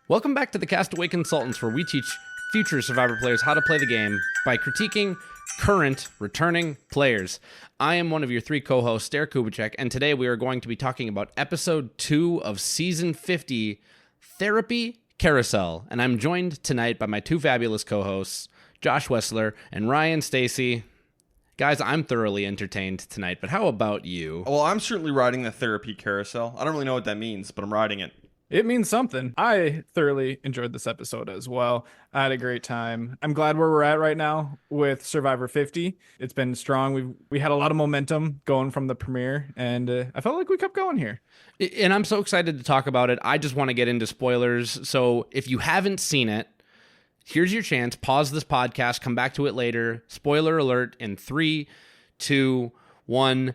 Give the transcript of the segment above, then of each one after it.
Welcome back to the Castaway Consultants, where we teach future Survivor players how to play the game by critiquing current returning players. I am one of your three co-hosts, Derek Kubicek, and today we are going to be talking about episode 2 of season 50, Therapy Carousel. And I'm joined tonight by my two fabulous co-hosts, Josh Wessler and Ryan Stacy. Guys, I'm thoroughly entertained tonight, but how about you? Well, I'm certainly riding the therapy carousel. I don't really know what that means, but I'm riding it. It means something. I thoroughly enjoyed this episode as well. I had a great time. I'm glad where we're at right now with Survivor 50. It's been strong. We had a lot of momentum going from the premiere, and I felt like we kept going here. And I'm so excited to talk about it. I just want to get into spoilers. So if you haven't seen it, here's your chance. Pause this podcast, come back to it later. Spoiler alert in 3, 2, 1.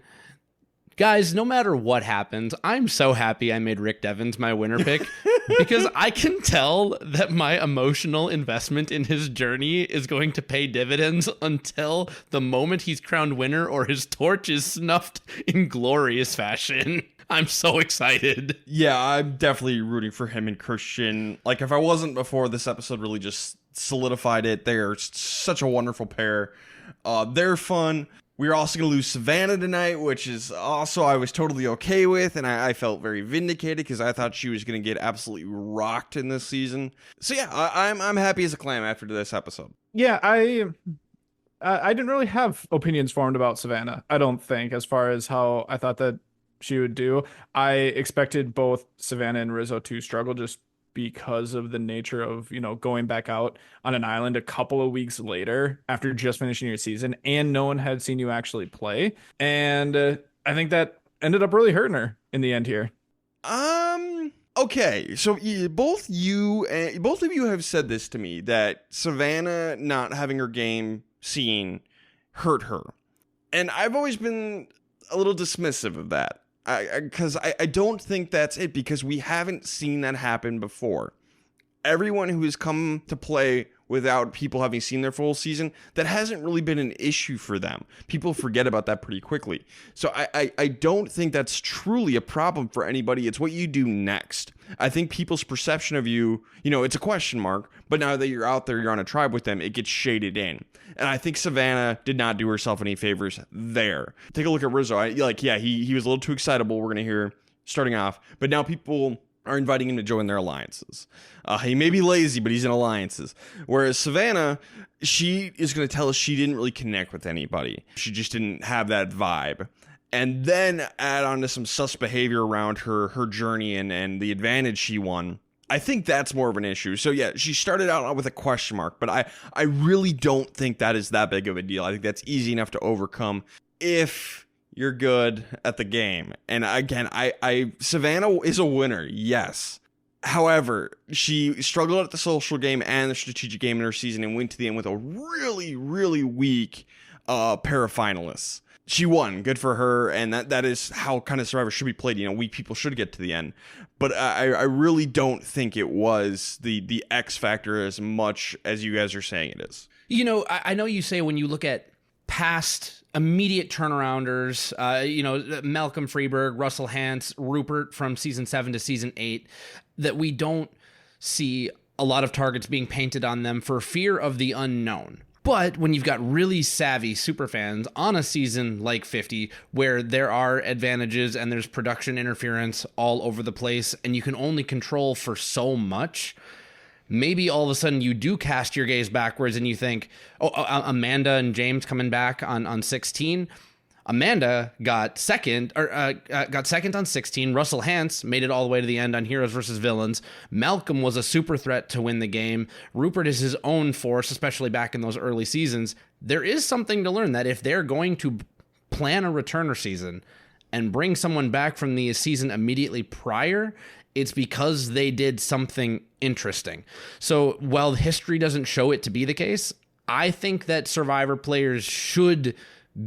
Guys, no matter what happens, I'm so happy I made Rick Devens my winner pick because I can tell that my emotional investment in his journey is going to pay dividends until the moment he's crowned winner or his torch is snuffed in glorious fashion. I'm so excited. Yeah, I'm definitely rooting for him and Christian. Like, if I wasn't before, this episode really just solidified it. They're such a wonderful pair. They're fun. We're also going to lose Savannah tonight, which is also I was totally okay with, and I felt very vindicated because I thought she was going to get absolutely rocked in this season. So yeah, I'm happy as a clam after this episode. Yeah, I didn't really have opinions formed about Savannah, I don't think, as far as how I thought that she would do. I expected both Savannah and Rizzo to struggle just because of the nature of, going back out on an island a couple of weeks later after just finishing your season and no one had seen you actually play. And I think that ended up really hurting her in the end here. Okay, so both of you have said this to me, that Savannah not having her game seen hurt her. And I've always been a little dismissive of that. Because I don't think that's it, because we haven't seen that happen before. Everyone who has come to play without people having seen their full season, that hasn't really been an issue for them. People forget about that pretty quickly. So I don't think that's truly a problem for anybody. It's what you do next. I think people's perception of you, it's a question mark, but now that you're out there, you're on a tribe with them, it gets shaded in. And I think Savannah did not do herself any favors there. Take a look at Rizzo. He was a little too excitable, we're going to hear starting off, but now people are inviting him to join their alliances. He may be lazy, but he's in alliances. Whereas Savannah, she is going to tell us she didn't really connect with anybody. She just didn't have that vibe. And then add on to some sus behavior around her journey and the advantage she won. I think that's more of an issue. So yeah, she started out with a question mark, but I really don't think that is that big of a deal. I think that's easy enough to overcome if you're good at the game. And again, Savannah is a winner, yes. However, she struggled at the social game and the strategic game in her season and went to the end with a really, really weak pair of finalists. She won, good for her, and that is how kind of Survivor should be played. Weak people should get to the end. But I really don't think it was the X factor as much as you guys are saying it is. I know you say when you look at past immediate turnarounders, Malcolm Freeberg, Russell Hantz, Rupert from season 7 to season 8, that we don't see a lot of targets being painted on them for fear of the unknown. But when you've got really savvy superfans on a season like 50, where there are advantages and there's production interference all over the place, and you can only control for so much, maybe all of a sudden you do cast your gaze backwards and you think, Amanda and James coming back on 16. Amanda got second on 16. Russell Hantz made it all the way to the end on Heroes versus Villains. Malcolm was a super threat to win the game. Rupert is his own force, especially back in those early seasons. There is something to learn that if they're going to plan a returner season and bring someone back from the season immediately prior, it's because they did something interesting. So while history doesn't show it to be the case, I think that Survivor players should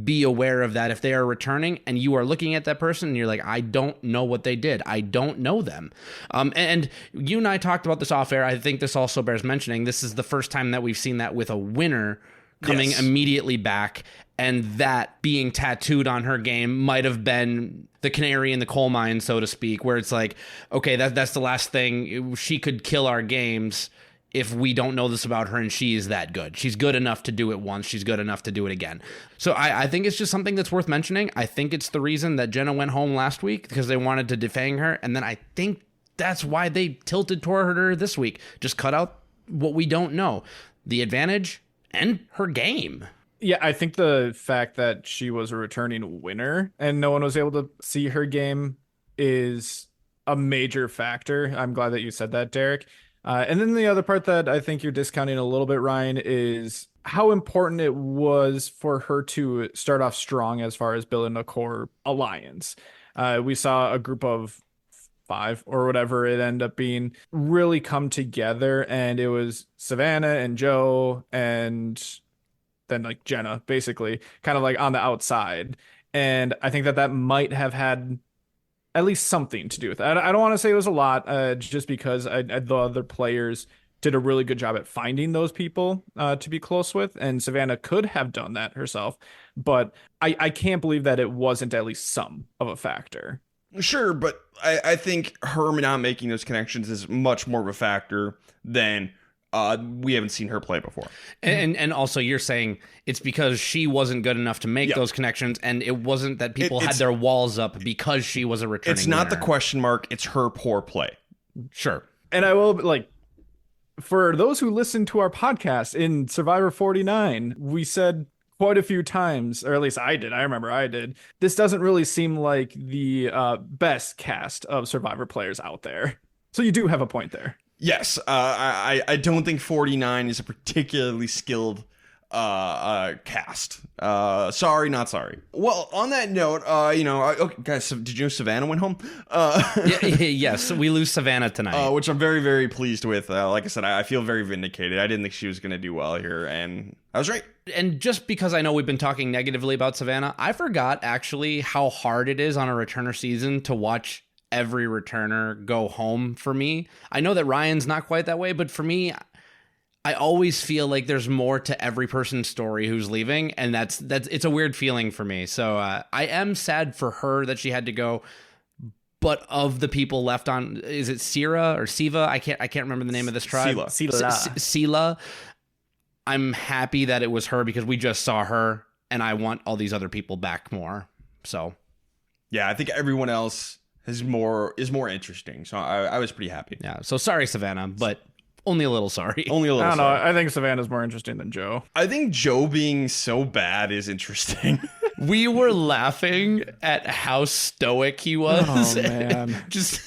be aware of that if they are returning and you are looking at that person and you're like, I don't know what they did. I don't know them. And you and I talked about this off air. I think this also bears mentioning. This is the first time that we've seen that with a winner coming immediately back And that being tattooed on her game might have been the canary in the coal mine, so to speak, where it's like, okay, that's the last thing. She could kill our games if we don't know this about her, and she is that good. She's good enough to do it once. She's good enough to do it again. So I think it's just something that's worth mentioning. I think it's the reason that Jenna went home last week, because they wanted to defang her. And then I think that's why they tilted toward her this week. Just cut out what we don't know. The advantage and her game. Yeah, I think the fact that she was a returning winner and no one was able to see her game is a major factor. I'm glad that you said that, Derek. And then the other part that I think you're discounting a little bit, Ryan, is how important it was for her to start off strong as far as building a core alliance. We saw a group of 5 or whatever it ended up being really come together, and it was Savannah and Joe and then like Jenna, basically, kind of like on the outside. And I think that might have had at least something to do with it. I don't want to say it was a lot, just because the other players did a really good job at finding those people to be close with, and Savannah could have done that herself, but I can't believe that it wasn't at least some of a factor. Sure, but I think her not making those connections is much more of a factor than we haven't seen her play before. And also you're saying it's because she wasn't good enough to make those connections, and it wasn't that people had their walls up because she was a returning It's not winner. the question mark, it's her poor play. Sure. And I will, like, for those who listen to our podcast in Survivor 49, we said quite a few times, or at least I did, I remember I did, this doesn't really seem like the best cast of Survivor players out there. So you do have a point there. Yes, I don't think 49 is a particularly skilled cast. Sorry, not sorry. Well, on that note, okay, guys, so did you know Savannah went home? Yes, we lose Savannah tonight. Which I'm very, very pleased with. Like I said, I feel very vindicated. I didn't think she was going to do well here, and I was right. And just because I know we've been talking negatively about Savannah, I forgot actually how hard it is on a returner season to watch every returner go home for me. I know that Ryan's not quite that way, but for me, I always feel like there's more to every person's story who's leaving, and that's it's a weird feeling for me. So I am sad for her that she had to go, but of the people left on, is it Sira or Siva? I can't remember the name of this tribe. Sila. I'm happy that it was her because we just saw her, and I want all these other people back more. So yeah, I think everyone else is more interesting. So I was pretty happy. Yeah. So sorry, Savannah, but only a little sorry. Only a little. I don't sorry. know. I think Savannah's more interesting than Joe. I think Joe being so bad is interesting. We were laughing at how stoic he was. Oh man, Just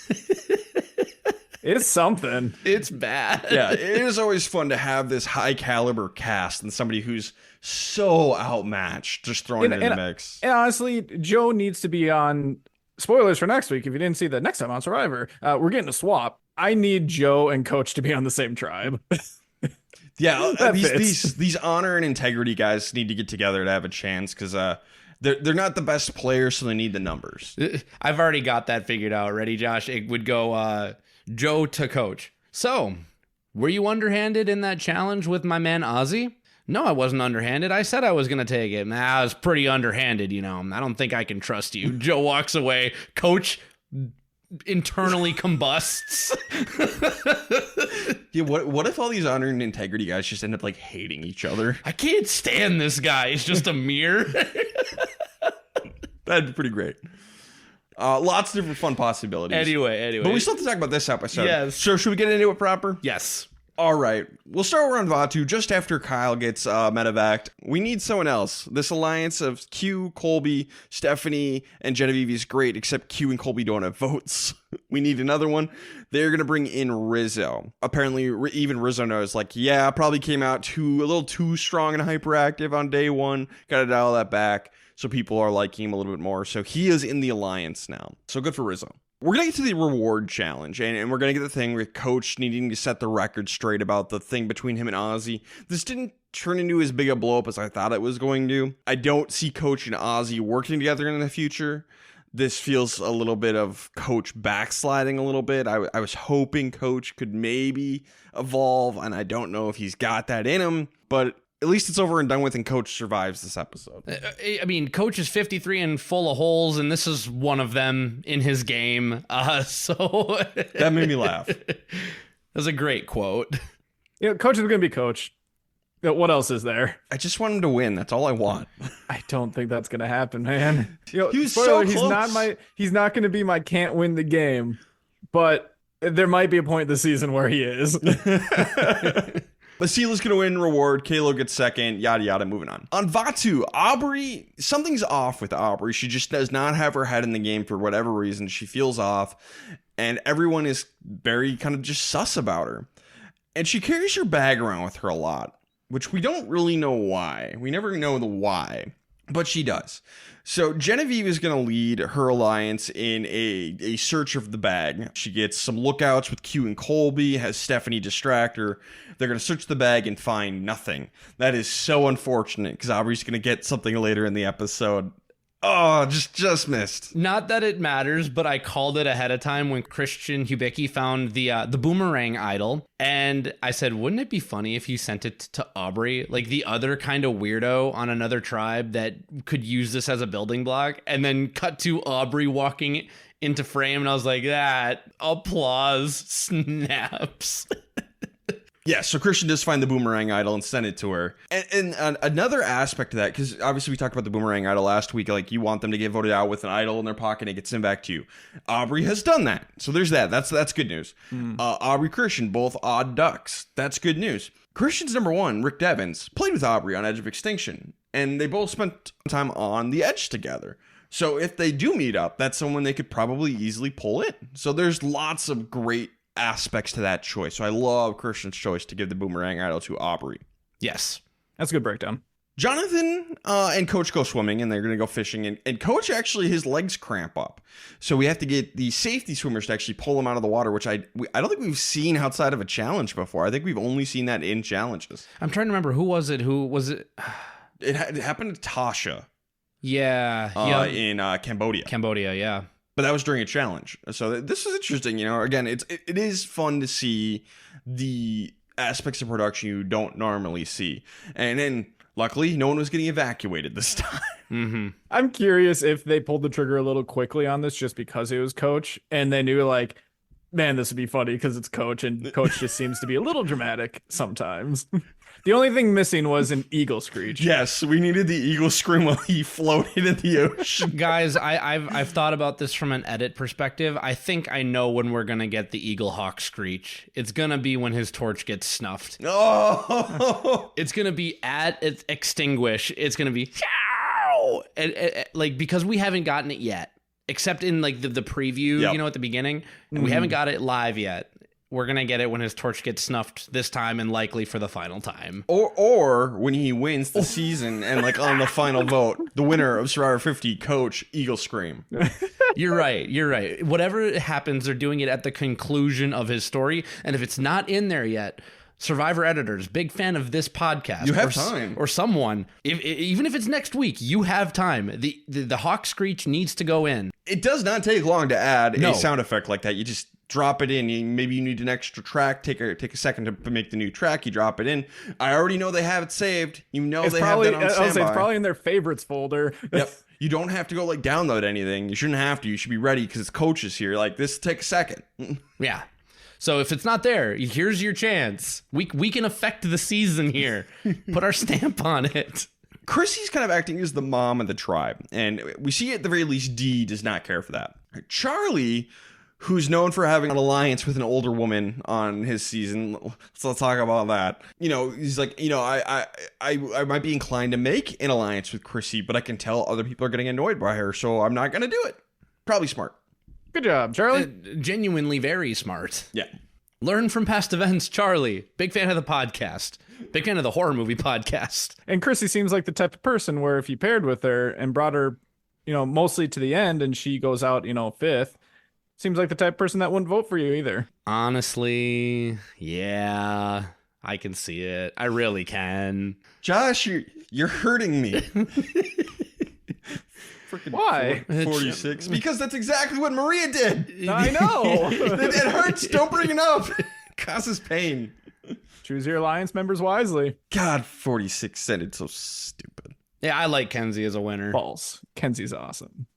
it's something. it's bad. Yeah, it is always fun to have this high caliber cast and somebody who's so outmatched just thrown into the mix. And honestly, Joe needs to be on. Spoilers for next week. If you didn't see that next time on Survivor, we're getting a swap. I need Joe and Coach to be on the same tribe. Yeah, That these honor and integrity guys need to get together to have a chance because they're not the best players, so they need the numbers. I've already got that figured out. Ready, Josh? It would go Joe to Coach. So, were you underhanded in that challenge with my man Ozzy? No, I wasn't underhanded. I said I was going to take it. I was pretty underhanded, you know. I don't think I can trust you. Joe walks away. Coach internally combusts. Yeah, what if all these honor and integrity guys just end up like hating each other? I can't stand this guy. He's just a mirror. That'd be pretty great. Lots of different fun possibilities. Anyway. But we still have to talk about this episode. Yes. So should we get into it proper? Yes. All right. We'll start around Vatu just after Kyle gets medevaced. We need someone else. This alliance of Q, Colby, Stephanie, and Genevieve is great, except Q and Colby don't have votes. We need another one. They're going to bring in Rizzo. Apparently, even Rizzo knows, like, yeah, probably came out a little too strong and hyperactive on day one. Got to dial that back so people are liking him a little bit more. So he is in the alliance now. So good for Rizzo. We're going to get to the reward challenge, and we're going to get the thing with Coach needing to set the record straight about the thing between him and Ozzy. This didn't turn into as big a blow-up as I thought it was going to. I don't see Coach and Ozzy working together in the future. This feels a little bit of Coach backsliding a little bit. I was hoping Coach could maybe evolve, and I don't know if he's got that in him, but at least it's over and done with, and Coach survives this episode. I mean, Coach is 53 and full of holes, and this is one of them in his game. So That made me laugh. That's a great quote. Coach is going to be Coach. What else is there? I just want him to win. That's all I want. I don't think that's gonna happen, man. He was so close. He's not gonna be my can't win the game, but there might be a point this season where he is. Basila's gonna win reward. Kalo gets second. Yada yada. Moving on. On Vatu, Aubrey. Something's off with Aubrey. She just does not have her head in the game for whatever reason. She feels off, and everyone is very kind of just sus about her. And she carries her bag around with her a lot, which we don't really know why. We never know the why, but she does. So Genevieve is going to lead her alliance in a search of the bag. She gets some lookouts with Q and Colby, has Stephanie distract her. They're going to search the bag and find nothing. That is so unfortunate because Aubrey's going to get something later in the episode. Oh, just missed. Not that it matters, but I called it ahead of time when Christian Hubicki found the boomerang idol. And I said, wouldn't it be funny if you sent it to Aubrey, like the other kind of weirdo on another tribe that could use this as a building block? And then cut to Aubrey walking into frame. And I was like, that applause snaps. Yeah, so Christian does find the boomerang idol and send it to her. And another aspect of that, because obviously we talked about the boomerang idol last week, like you want them to get voted out with an idol in their pocket and it gets sent back to you. Aubrey has done that. So there's that. That's good news. Aubrey, Christian, both odd ducks. That's good news. Christian's number one, Rick Devens, played with Aubrey on Edge of Extinction. And they both spent time on the Edge together. So if they do meet up, that's someone they could probably easily pull in. So there's lots of great aspects to that choice. So I love Christian's choice to give the boomerang idol to Aubrey. Yes. That's a good breakdown. Jonathan and Coach go swimming, and they're going to go fishing. And Coach, actually, his legs cramp up. So we have to get the safety swimmers to actually pull him out of the water, which I don't think we've seen outside of a challenge before. I think we've only seen that in challenges. I'm trying to remember. Who was it? It happened to Tasha. Yeah. In Cambodia. Cambodia, yeah. But that was during a challenge. So this is interesting. Again, it is fun to see the aspects of production you don't normally see. And then, luckily, no one was getting evacuated this time. Mm-hmm. I'm curious if they pulled the trigger a little quickly on this just because it was Coach, and they knew, like, man, this would be funny because it's Coach, and Coach just seems to be a little dramatic sometimes. The only thing missing was an eagle screech. Yes, we needed the eagle scream while he floated in the ocean. Guys, I've thought about this from an edit perspective. I think I know when we're gonna get the eagle hawk screech. It's gonna be when his torch gets snuffed. Oh, it's gonna be at its extinguish. It's gonna be and like because we haven't gotten it yet, except in like the preview, yep. At the beginning, and we haven't got it live yet. We're going to get it when his torch gets snuffed this time and likely for the final time. Or when he wins the season and like on the final vote, the winner of Survivor 50, Coach, Eagle Scream. You're right. Whatever happens, they're doing it at the conclusion of his story. And if it's not in there yet, Survivor editors, big fan of this podcast. You have time. Or someone, even if it's next week, you have time. The hawk screech needs to go in. It does not take long to add a sound effect like that. You just drop it in. Maybe you need an extra track. Take a second to make the new track. You drop it in. I already know they have it saved. They have that on standby. It's probably in their favorites folder. Yep. You don't have to go like download anything. You shouldn't have to. You should be ready because it's Coaches here. Like this, take a second. Yeah. So if it's not there, here's your chance. We can affect the season here. Put our stamp on it. Chrissy's kind of acting as the mom of the tribe, and we see at the very least Dee does not care for that. Charlie, who's known for having an alliance with an older woman on his season, let's talk about that. He's like, I might be inclined to make an alliance with Chrissy, but I can tell other people are getting annoyed by her, so I'm not going to do it. Probably smart. Good job, Charlie. Genuinely very smart. Yeah. Learn from past events, Charlie. Big fan of the podcast. Big fan of the horror movie podcast. And Chrissy seems like the type of person where if you paired with her and brought her, mostly to the end and she goes out, fifth, seems like the type of person that wouldn't vote for you either. Honestly, yeah, I can see it. I really can. Josh, you're hurting me. Why? 46. Because that's exactly what Maria did. I know. It hurts. Don't bring it up. It causes pain. Choose your alliance members wisely. God, 46 sounded so stupid. Yeah, I like Kenzie as a winner. False. Kenzie's awesome.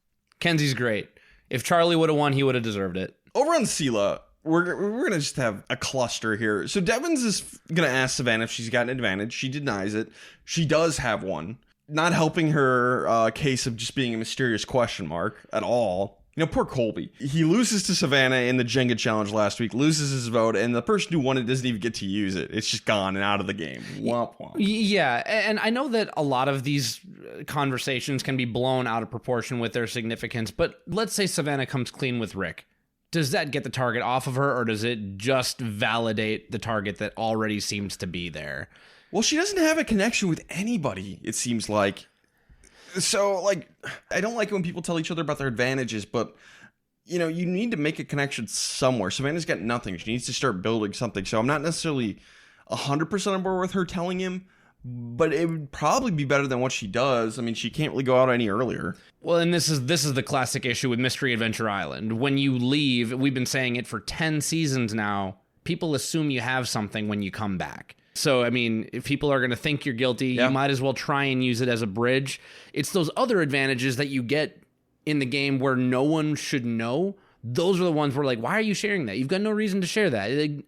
Kenzie's great. If Charlie would have won, he would have deserved it. Over on Sela, we're going to just have a cluster here. So Devins is going to ask Savannah if she's got an advantage. She denies it. She does have one. Not helping her case of just being a mysterious question mark at all. You know, poor Colby. He loses to Savannah in the Jenga challenge last week, loses his vote, and the person who won it doesn't even get to use it. It's just gone and out of the game. Womp womp. Yeah, and I know that a lot of these conversations can be blown out of proportion with their significance, but let's say Savannah comes clean with Rick. Does that get the target off of her, or does it just validate the target that already seems to be there? Well, she doesn't have a connection with anybody, it seems like. So, like, I don't like it when people tell each other about their advantages, but, you know, you need to make a connection somewhere. Savannah's got nothing. She needs to start building something. So I'm not necessarily 100% on board with her telling him, but it would probably be better than what she does. I mean, she can't really go out any earlier. Well, and this is the classic issue with Mystery Adventure Island. When you leave, we've been saying it for 10 seasons now, people assume you have something when you come back. So, I mean, if people are going to think you're guilty, you might as well try and use it as a bridge. It's those other advantages that you get in the game where no one should know. Those are the ones where, like, why are you sharing that? You've got no reason to share that.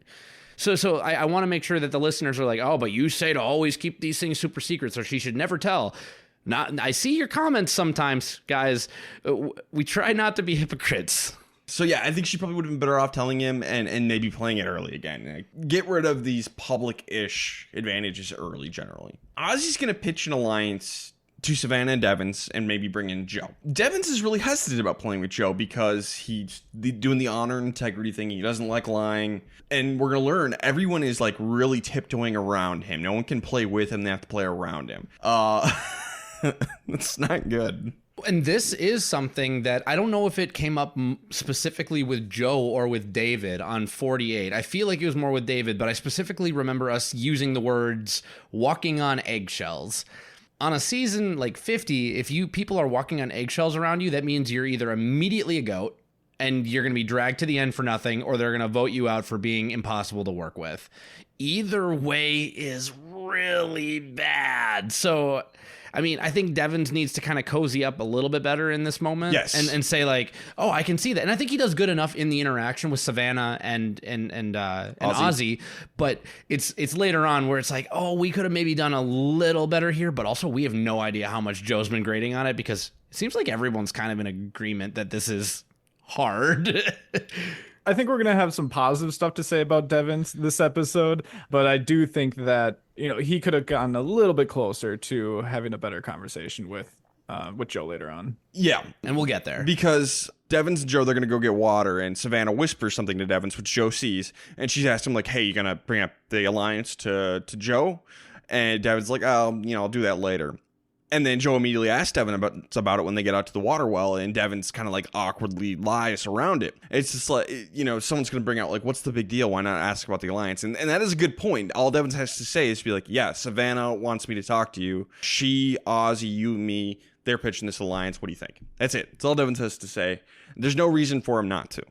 So I want to make sure that the listeners are like, oh, but you say to always keep these things super secret, so she should never tell. I see your comments sometimes, guys. We try not to be hypocrites. So yeah, I think she probably would have been better off telling him and maybe playing it early again. Like, get rid of these public-ish advantages early, generally. Ozzy's going to pitch an alliance to Savannah and Devins and maybe bring in Joe. Devins is really hesitant about playing with Joe because he's doing the honor and integrity thing. He doesn't like lying. And we're going to learn everyone is like really tiptoeing around him. No one can play with him. They have to play around him. That's not good. And this is something that I don't know if it came up specifically with Joe or with David on 48. I feel like it was more with David, but I specifically remember us using the words walking on eggshells. On a season like 50, if people are walking on eggshells around you, that means you're either immediately a goat and you're going to be dragged to the end for nothing, or they're going to vote you out for being impossible to work with. Either way is really bad. So, I mean, I think Devins needs to kind of cozy up a little bit better in this moment. Yes. And say like, oh, I can see that. And I think he does good enough in the interaction with Savannah and Ozzy. But it's later on where it's like, oh, we could have maybe done a little better here. But also we have no idea how much Joe's been grading on it, because it seems like everyone's kind of in agreement that this is hard. I think we're going to have some positive stuff to say about Devins this episode, but I do think that, you know, he could have gotten a little bit closer to having a better conversation with Joe later on. Yeah. And we'll get there. Because Devins and Joe, they're going to go get water, and Savannah whispers something to Devins, which Joe sees, and she's asked him, like, hey, you going to bring up the alliance to Joe? And Devins like, oh, you know, I'll do that later. And then Joe immediately asks Devin about it when they get out to the water well, and Devin's kind of like awkwardly lies around it. It's just like, you know, someone's going to bring out like, what's the big deal? Why not ask about the alliance? And that is a good point. All Devin has to say is to be like, yeah, Savannah wants me to talk to you. She, Ozzy, you, me, they're pitching this alliance. What do you think? That's it. That's all Devin has to say. There's no reason for him not to.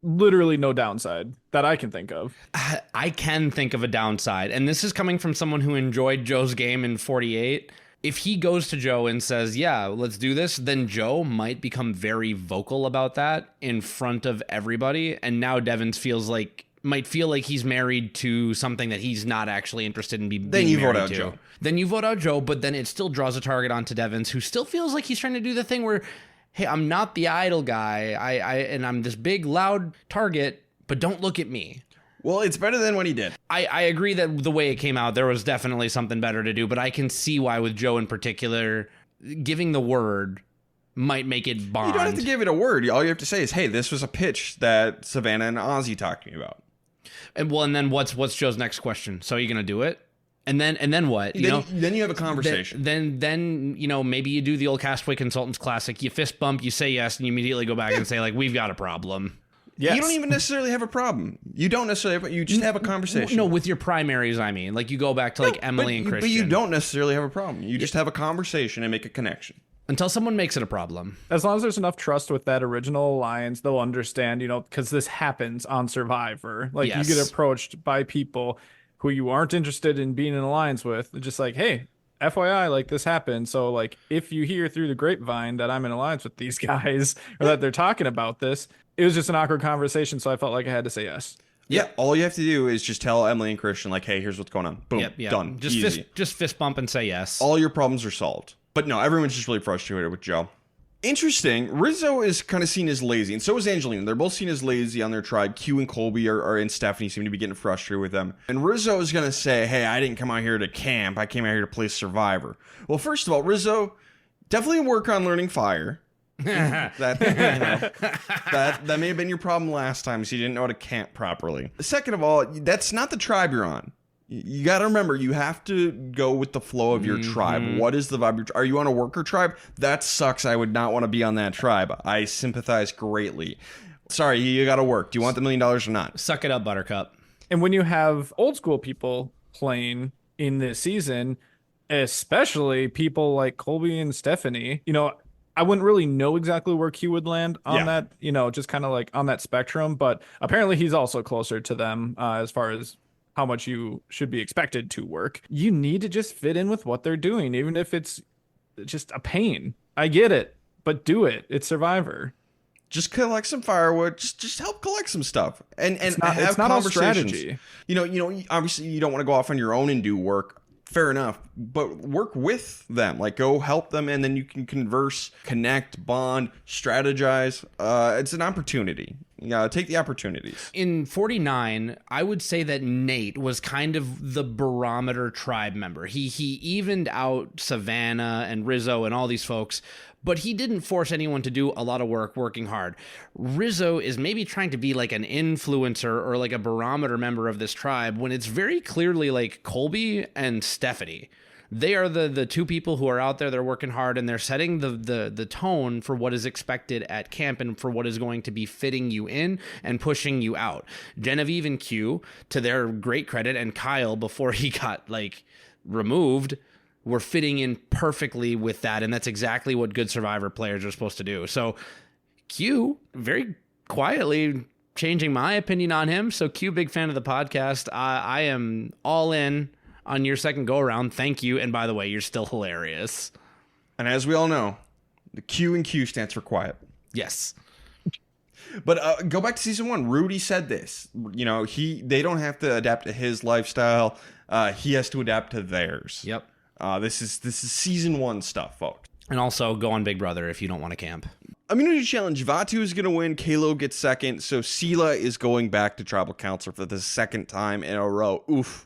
Literally no downside that I can think of. I can think of a downside, and this is coming from someone who enjoyed Joe's game in 48. If he goes to Joe and says, yeah, let's do this, then Joe might become very vocal about that in front of everybody. And now Devins might feel like he's married to something that he's not actually interested in being married to. Then you vote out Joe. Then you vote out Joe, but then it still draws a target onto Devins, who still feels like he's trying to do the thing where, hey, I'm not the idol guy, and I'm this big, loud target, but don't look at me. Well, it's better than what he did. I agree that the way it came out, there was definitely something better to do, but I can see why with Joe in particular, giving the word might make it bond. You don't have to give it a word. All you have to say is, hey, this was a pitch that Savannah and Ozzy talked to me about. And then what's Joe's next question? So are you going to do it? And then what? Then you have a conversation. Then you know, maybe you do the old Castaway Consultants classic. You fist bump, you say yes, and you immediately go back and say, like, we've got a problem. Yes. You don't even necessarily have a problem. You don't necessarily you just have a conversation. No, with your primaries, I mean. Like, you go back to, like, Emily and Christian. But you don't necessarily have a problem. You just have a conversation and make a connection. Until someone makes it a problem. As long as there's enough trust with that original alliance, they'll understand, you know, because this happens on Survivor. Like, yes. You get approached by people who you aren't interested in being in alliance with, just like, hey, FYI, like this happened. So like if you hear through the grapevine that I'm in alliance with these guys or that they're talking about this, it was just an awkward conversation. So I felt like I had to say yes. Yeah, all you have to do is just tell Emily and Christian, like, hey, here's what's going on. Boom, done. Easy. Just fist bump and say yes. All your problems are solved. But no, everyone's just really frustrated with Joe. Interesting, Rizzo is kind of seen as lazy, and so is Angelina. They're both seen as lazy on their tribe. Q and Colby and Stephanie seem to be getting frustrated with them. And Rizzo is going to say, hey, I didn't come out here to camp. I came out here to play Survivor. Well, first of all, Rizzo, definitely work on learning fire. that may have been your problem last time, so you didn't know how to camp properly. Second of all, that's not the tribe you're on. You got to remember, you have to go with the flow of your tribe. What is the vibe? Are you on a worker tribe? That sucks. I would not want to be on that tribe. I sympathize greatly. Sorry, you got to work. Do you want the $1 million or not? Suck it up, Buttercup. And when you have old school people playing in this season, especially people like Colby and Stephanie, I wouldn't really know exactly where Q would land on that, just kind of like on that spectrum. But apparently he's also closer to them as far as how much you should be expected to work. You need to just fit in with what they're doing, even if it's just a pain. I get it, but do it. It's Survivor. Just collect some firewood. Just help collect some stuff and it's have not conversations. Strategy. Obviously you don't want to go off on your own and do work. Fair enough, but work with them. Like, go help them, and then you can converse, connect, bond, strategize. It's an opportunity. You gotta take the opportunities. In 49, I would say that Nate was kind of the barometer tribe member. He evened out Savannah and Rizzo and all these folks, but he didn't force anyone to do a lot of work working hard. Rizzo is maybe trying to be like an influencer or like a barometer member of this tribe when it's very clearly like Colby and Stephanie. They are the two people who are out there, they're working hard, and they're setting the tone for what is expected at camp and for what is going to be fitting you in and pushing you out. Genevieve and Q, to their great credit, and Kyle, before he got like removed, were fitting in perfectly with that, and that's exactly what good Survivor players are supposed to do. So Q, very quietly changing my opinion on him. So Q, big fan of the podcast. I am all in on your second go around. Thank you. And by the way, you're still hilarious. And as we all know, the Q in Q stands for quiet. Yes. But go back to season 1. Rudy said this. They don't have to adapt to his lifestyle. He has to adapt to theirs. Yep. This is season 1 stuff, folks. And also go on Big Brother if you don't want to camp. Immunity challenge. Vatu is going to win. Kalo gets second. So Sela is going back to tribal council for the second time in a row. Oof.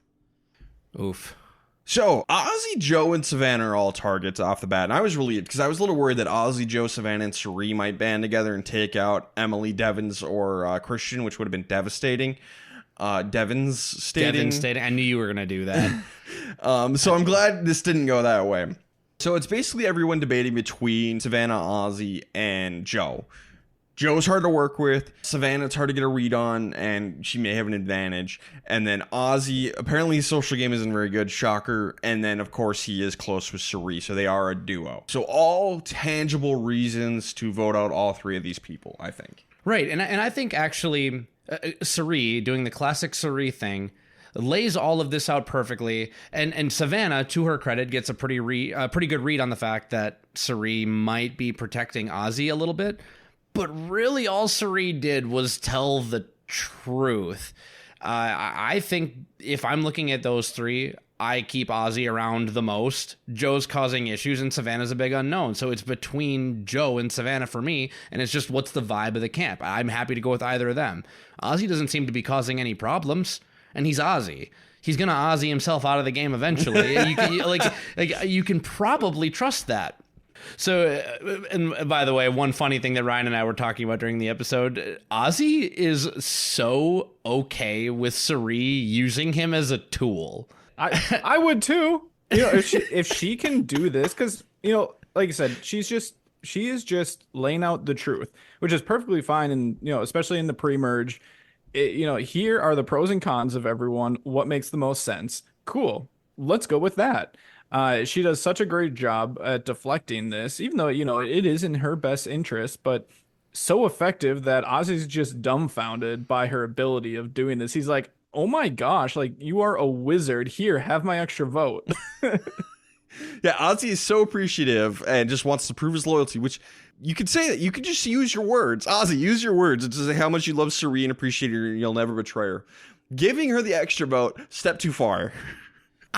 So Ozzy, Joe, and Savannah are all targets off the bat. And I was relieved because I was a little worried that Ozzy, Joe, Savannah, and Sari might band together and take out Emily, Devins, or Christian, which would have been devastating. Devastating. I knew you were going to do that. So I'm glad this didn't go that way. So it's basically everyone debating between Savannah, Ozzy, and Joe. Joe's hard to work with. Savannah's hard to get a read on, and she may have an advantage. And then Ozzy, apparently his social game isn't very good. Shocker. And then, of course, he is close with Sari, so they are a duo. So all tangible reasons to vote out all three of these people, I think. Right, and I think actually Sari, doing the classic Sari thing, lays all of this out perfectly, and Savannah, to her credit, gets a pretty good read on the fact that Sari might be protecting Ozzy a little bit. But really, all Sari did was tell the truth. I think if I'm looking at those three, I keep Ozzy around the most. Joe's causing issues, and Savannah's a big unknown. So it's between Joe and Savannah for me, and it's just what's the vibe of the camp. I'm happy to go with either of them. Ozzy doesn't seem to be causing any problems, and he's Ozzy. He's gonna Ozzy himself out of the game eventually. You can probably trust that. So, and by the way, one funny thing that Ryan and I were talking about during the episode, Ozzy is so okay with Sari using him as a tool. I would too. If she can do this, because like I said, she is just laying out the truth, which is perfectly fine, and especially in the pre-merge, here are the pros and cons of everyone. What makes the most sense? Cool. Let's go with that. She does such a great job at deflecting this, even though, it is in her best interest, but so effective that Ozzy's just dumbfounded by her ability of doing this. He's like, oh my gosh, like you are a wizard. Here, have my extra vote. Yeah, Ozzy is so appreciative and just wants to prove his loyalty, which you could say that. You could just use your words. Ozzy, use your words. It's just how much you love Suri and appreciate her and you'll never betray her. Giving her the extra vote, step too far.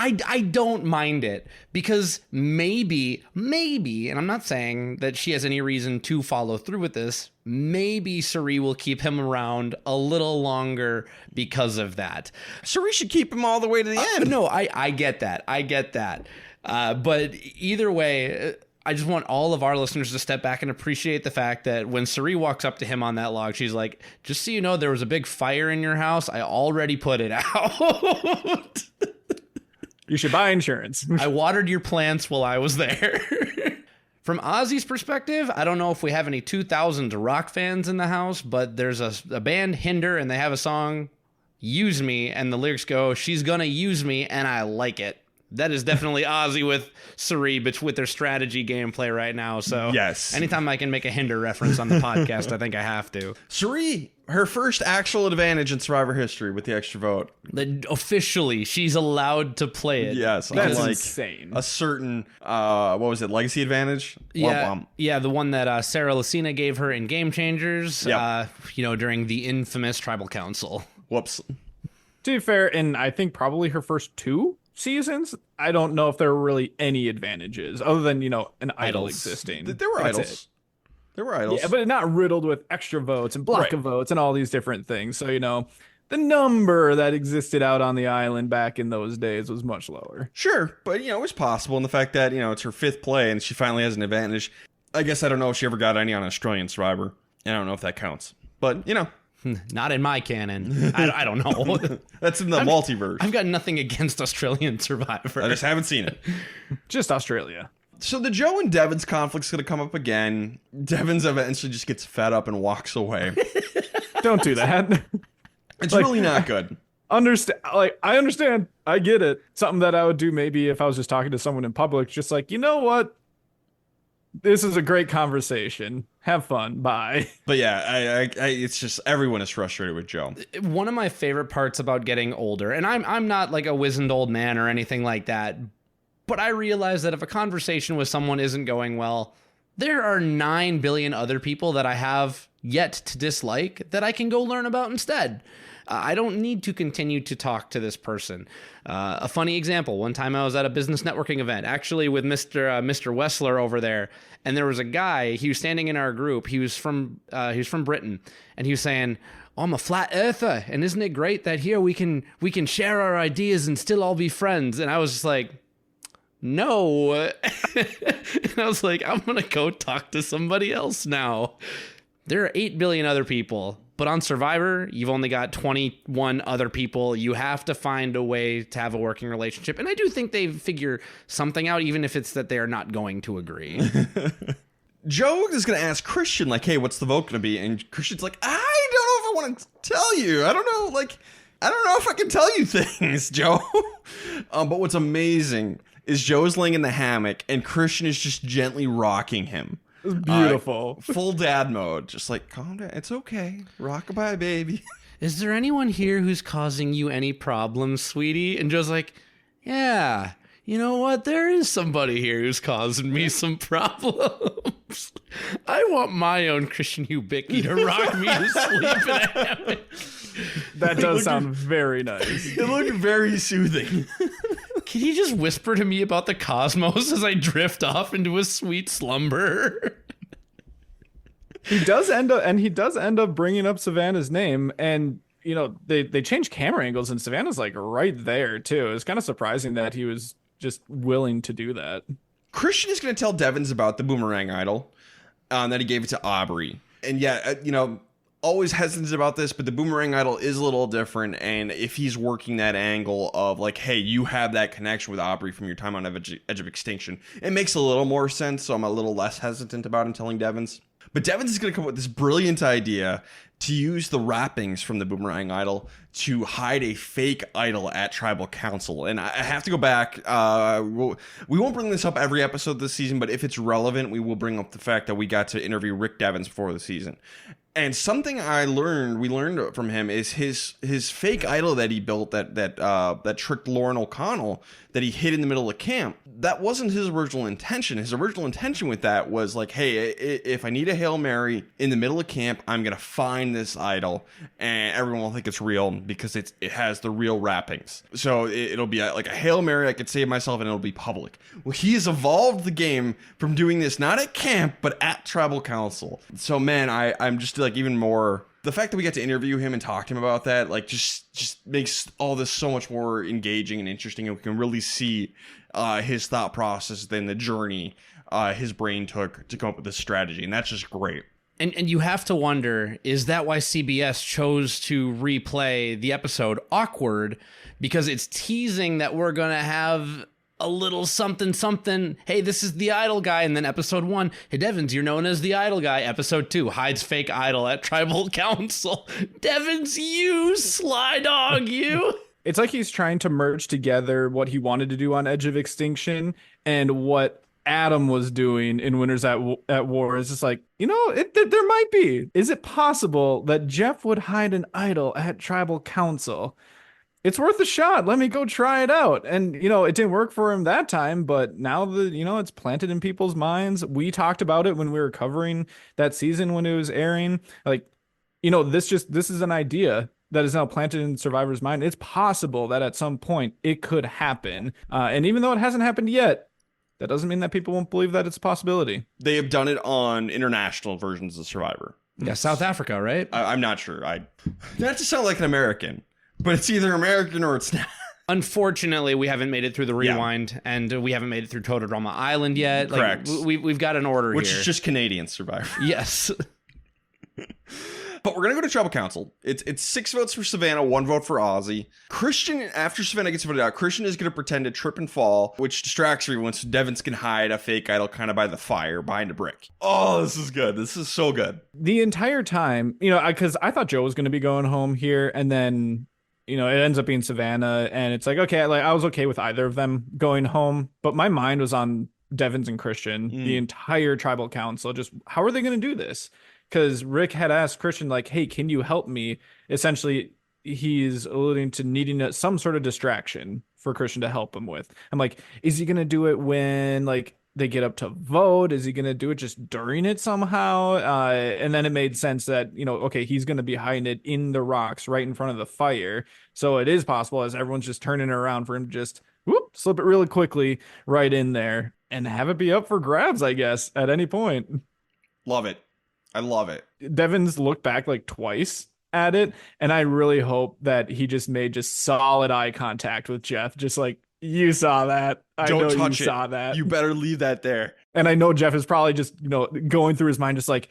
I don't mind it because maybe, and I'm not saying that she has any reason to follow through with this, maybe Suri will keep him around a little longer because of that. Suri should keep him all the way to the end. No, I get that. But either way, I just want all of our listeners to step back and appreciate the fact that when Suri walks up to him on that log, she's like, just so you know, there was a big fire in your house. I already put it out. You should buy insurance. I watered your plants while I was there. From Ozzy's perspective, I don't know if we have any 2000s rock fans in the house, but there's a band, Hinder, and they have a song, Use Me, and the lyrics go, she's gonna use me, and I like it. That is definitely Ozzy with Suri, but with their strategy gameplay right now. So yes, anytime I can make a Hinder reference on the podcast, I think I have to. Suri, her first actual advantage in Survivor history with the extra vote. Officially, she's allowed to play it. Yes, that's like insane. A certain, what was it, legacy advantage? Yeah, the one that Sarah Lucina gave her in Game Changers, Yep. During the infamous Tribal Council. Whoops. To be fair, in I think probably her first 2 seasons, I don't know if there were really any advantages other than, an idol Idols. existing. There were That's idols. it. There were idols. Yeah, but not riddled with extra votes and block Right. of votes and all these different things. So, the number that existed out on the island back in those days was much lower. Sure, but, it was possible. And the fact that, it's her 5th play and she finally has an advantage. I guess I don't know if she ever got any on Australian Survivor. And I don't know if that counts. But, Not in my canon. I don't know. that's in the multiverse. I've got nothing against Australian Survivor. I just haven't seen it. Just Australia. So the Joe and Devon's conflict's going to come up again. Devon's eventually just gets fed up and walks away. Don't do that. It's really not good. I understand. I get it. Something that I would do maybe if I was just talking to someone in public, just like, you know what? This is a great conversation. Have fun. Bye. But yeah, it's just everyone is frustrated with Joe. One of my favorite parts about getting older, and I'm not like a wizened old man or anything like that, but I realize that if a conversation with someone isn't going well, there are 9 billion other people that I have yet to dislike that I can go learn about instead. I don't need to continue to talk to this person. A funny example, one time I was at a business networking event, actually with Mr. Wessler over there, and there was a guy, he was standing in our group, he was from Britain, and he was saying, oh, I'm a flat earther, and isn't it great that here we can share our ideas and still all be friends? And I was just like, no. And I was like, I'm going to go talk to somebody else now. There are 8 billion other people, but on Survivor, you've only got 21 other people. You have to find a way to have a working relationship. And I do think they figure something out, even if it's that they are not going to agree. Joe is going to ask Christian, like, hey, what's the vote going to be? And Christian's like, I don't know if I want to tell you. I don't know if I can tell you things, Joe. But what's amazing is Joe's laying in the hammock and Christian is just gently rocking him. It was beautiful. Full dad mode. Just like, calm down. It's okay. Rockabye, baby. Is there anyone here who's causing you any problems, sweetie? And Joe's like, yeah, you know what? There is somebody here who's causing me some problems. I want my own Christian Hubicki to rock me to sleep in a hammock. That does sound very nice. It looked very soothing. Can you just whisper to me about the cosmos as I drift off into a sweet slumber? He does end up bringing up Savannah's name, and they change camera angles, and Savannah's like right there too. It's kind of surprising that he was just willing to do that. Christian is going to tell Devons about the boomerang idol that he gave it to Aubrey, and always hesitant about this, but the boomerang idol is a little different. And if he's working that angle of like, hey, you have that connection with Aubrey from your time on Edge of Extinction, it makes a little more sense. So I'm a little less hesitant about him telling Devons. But Devins is going to come up with this brilliant idea to use the wrappings from the boomerang idol to hide a fake idol at tribal council. And I have to go back. We won't bring this up every episode this season, but if it's relevant, we will bring up the fact that we got to interview Rick Devins before the season. And something we learned from him is his fake idol that he built that tricked Lauren O'Connell, that he hid in the middle of camp. That wasn't his original intention. His original intention with that was like, hey, if I need a Hail Mary in the middle of camp, I'm going to find this idol and everyone will think it's real because it has the real wrappings. So it'll be like a Hail Mary. I could save myself and it'll be public. Well, he has evolved the game from doing this not at camp, but at tribal council. So, man, I'm just like even more... The fact that we got to interview him and talk to him about that, like, just makes all this so much more engaging and interesting, and we can really see his thought process than the journey his brain took to come up with this strategy, and that's just great. And you have to wonder, is that why CBS chose to replay the episode Awkward? Because it's teasing that we're going to have a little something. Hey, this is the idol guy. And then episode 1, hey, Devins, you're known as the idol guy. Episode 2, hides fake idol at tribal council. Devins, you sly dog, you. It's like he's trying to merge together what he wanted to do on Edge of Extinction and what Adam was doing in Winners at War. It's just like, there might be. Is it possible that Jeff would hide an idol at tribal council? It's worth a shot. Let me go try it out. And, it didn't work for him that time, but now it's planted in people's minds. We talked about it when we were covering that season when it was airing. Like, this is an idea that is now planted in survivors' mind. It's possible that at some point it could happen. And even though it hasn't happened yet, that doesn't mean that people won't believe that it's a possibility. They have done it on international versions of Survivor. Yeah, South Africa, right? I'm not sure. Not to sound like an American, but it's either American or it's not. Unfortunately, we haven't made it through the rewind, and we haven't made it through Total Drama Island yet. Correct. We've got an order Which here. is just Canadian Survivor. Yes. But we're going to go to tribal council. It's 6 votes for Savannah, 1 vote for Ozzy. Christian, after Savannah gets voted out, Christian is going to pretend to trip and fall, which distracts everyone so Devins can hide a fake idol kind of by the fire behind a brick. Oh, this is good. This is so good. The entire time, because I thought Joe was going to be going home here, and then... it ends up being Savannah, and it's like, okay, like I was okay with either of them going home, but my mind was on Devins and Christian, the entire tribal council. Just how are they going to do this? Because Rick had asked Christian, like, hey, can you help me? Essentially, he's alluding to needing some sort of distraction for Christian to help him with. I'm like, is he going to do it when, like, they get up to vote? Is he going to do it just during it somehow? And then it made sense that, okay, he's going to be hiding it in the rocks right in front of the fire. So it is possible as everyone's just turning around for him to just slip it really quickly right in there and have it be up for grabs, I guess, at any point. Love it. I love it. Devins looked back like twice at it, and I really hope that he just made just solid eye contact with Jeff. Just like, you saw that. Don't touch you it. Saw that. You better leave that there. And I know Jeff is probably just, going through his mind, just like,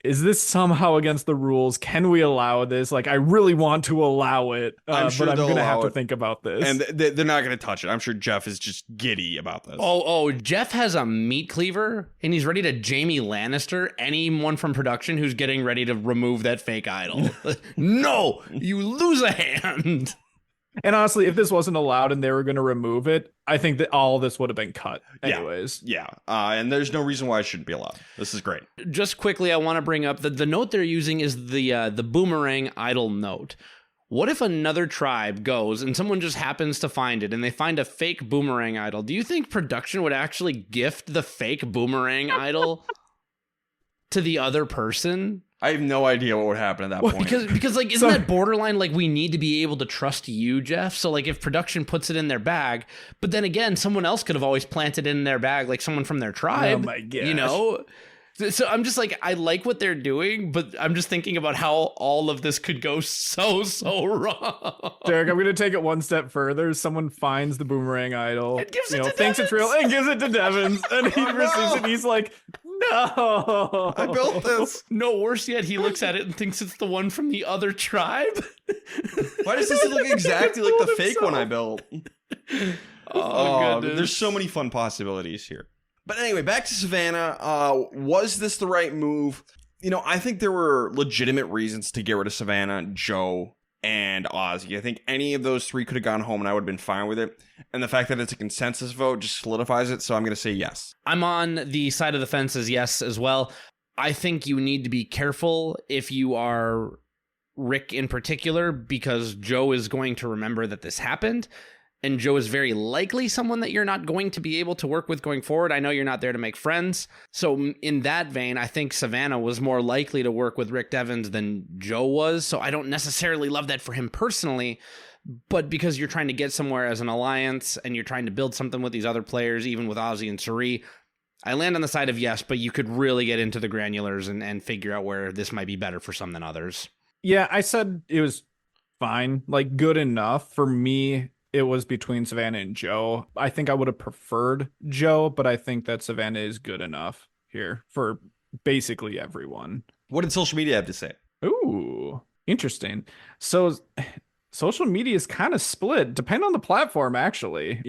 is this somehow against the rules? Can we allow this? Like, I really want to allow it, I'm sure but I'm going to have to it. think about this. And they're not going to touch it. I'm sure Jeff is just giddy about this. Oh, Jeff has a meat cleaver, and he's ready to Jamie Lannister anyone from production who's getting ready to remove that fake idol. No, you lose a hand. And honestly, if this wasn't allowed and they were going to remove it, I think that all of this would have been cut anyways. Yeah. And there's no reason why it shouldn't be allowed. This is great. Just quickly, I want to bring up the note they're using is the boomerang idol note. What if another tribe goes and someone just happens to find it and they find a fake boomerang idol? Do you think production would actually gift the fake boomerang idol to the other person? I have no idea what would happen at that point. Because like, isn't that borderline like we need to be able to trust you, Jeff? So like if production puts it in their bag, but then again, someone else could have always planted it in their bag, like someone from their tribe. Oh my gosh. So I'm just like, I like what they're doing, but I'm just thinking about how all of this could go so wrong. Derek, I'm going to take it one step further. Someone finds the boomerang idol, and gives it to thinks it's real, and gives it to Devins, and he receives it, and he's like, no. I built this. No, worse yet, he looks at it and thinks it's the one from the other tribe. Why does this look exactly like the fake one I built? Oh, goodness. There's so many fun possibilities here. But anyway, back to Savannah. Was this the right move? I think there were legitimate reasons to get rid of Savannah, Joe, and Ozzy. I think any of those three could have gone home and I would have been fine with it. And the fact that it's a consensus vote just solidifies it. So I'm going to say yes. I'm on the side of the fence as yes as well. I think you need to be careful if you are Rick in particular, because Joe is going to remember that this happened. And Joe is very likely someone that you're not going to be able to work with going forward. I know you're not there to make friends. So in that vein, I think Savannah was more likely to work with Rick Devens than Joe was. So I don't necessarily love that for him personally. But because you're trying to get somewhere as an alliance and you're trying to build something with these other players, even with Ozzy and Suri, I land on the side of yes, but you could really get into the granulars and figure out where this might be better for some than others. Yeah, I said it was fine, like good enough. For me, it was between Savannah and Joe. I think I would have preferred Joe, but I think that Savannah is good enough here for basically everyone. What did social media have to say? Ooh, interesting. So social media is kind of split, depending on the platform, actually.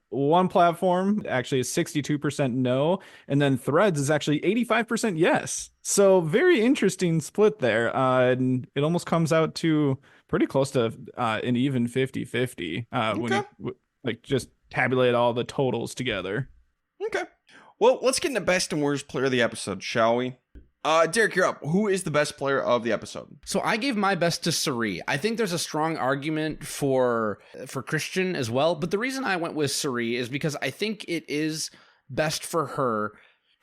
One platform actually is 62% no, and then Threads is actually 85% yes. So very interesting split there. And it almost comes out to pretty close to an even 50-50 when you just tabulate all the totals together. Okay. Well, let's get into best and worst player of the episode, shall we? Derek, you're up. Who is the best player of the episode? So I gave my best to Suri. I think there's a strong argument for Christian as well, but the reason I went with Suri is because I think it is best for her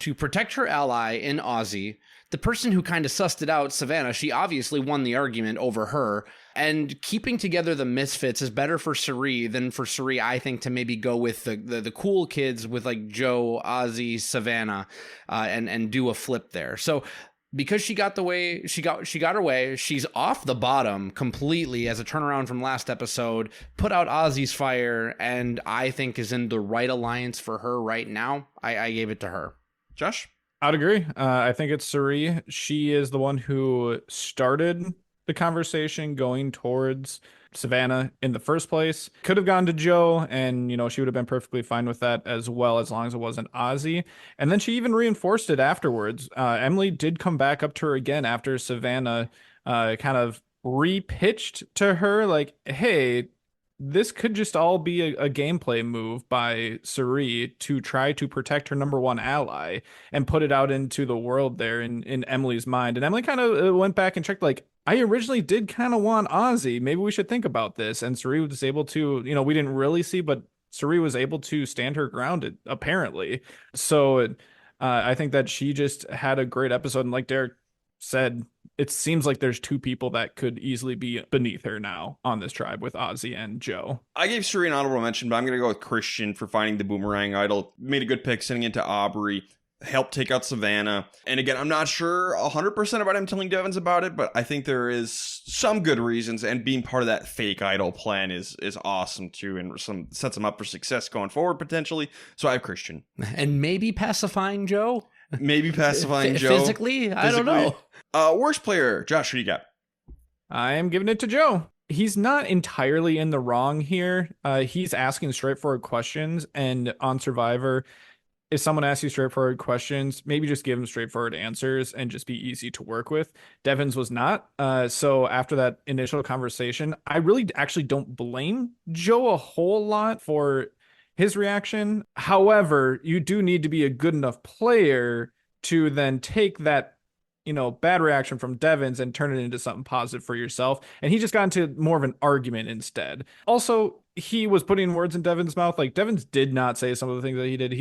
to protect her ally in Ozzy. The person who kind of sussed it out, Savannah, she obviously won the argument over her. And keeping together the misfits is better for Suri than for Suri, I think, to maybe go with the cool kids with like Joe, Ozzy, Savannah, and do a flip there. So because she got her way, she's off the bottom completely as a turnaround from last episode, put out Ozzy's fire, and I think is in the right alliance for her right now. I gave it to her. Josh? I'd agree. I think it's Suri. She is the one who started the conversation going towards Savannah in the first place. Could have gone to Joe, and she would have been perfectly fine with that as well, as long as it wasn't Ozzy. And then she even reinforced it afterwards. Emily did come back up to her again after Savannah kind of repitched to her like, hey, this could just all be a gameplay move by Suri to try to protect her number one ally and put it out into the world there in Emily's mind. And Emily kind of went back and checked, like, I originally did kind of want Ozzy. Maybe we should think about this. And Suri was able to, we didn't really see, but Suri was able to stand her ground, apparently. So I think that she just had a great episode. And like Derek said, it seems like there's two people that could easily be beneath her now on this tribe with Ozzy and Joe. I gave Suri an honorable mention, but I'm going to go with Christian for finding the boomerang idol. Made a good pick, sending it to Aubrey. Helped take out Savannah. And again, I'm not sure 100% about him telling Devens about it, but I think there is some good reasons, and being part of that fake idol plan is awesome too, and sets him up for success going forward potentially. So I have Christian. And maybe pacifying Joe? Maybe pacifying Joe. Physically? I don't know. Worst player, Josh, who do you got? I am giving it to Joe. He's not entirely in the wrong here. He's asking straightforward questions, and on Survivor, if someone asks you straightforward questions, maybe just give them straightforward answers and just be easy to work with. Devens was not. So after that initial conversation, I really actually don't blame Joe a whole lot for his reaction. However, you do need to be a good enough player to then take that, bad reaction from Devens and turn it into something positive for yourself. And he just got into more of an argument instead. Also, he was putting words in Devens' mouth. Like, Devens did not say some of the things that he did.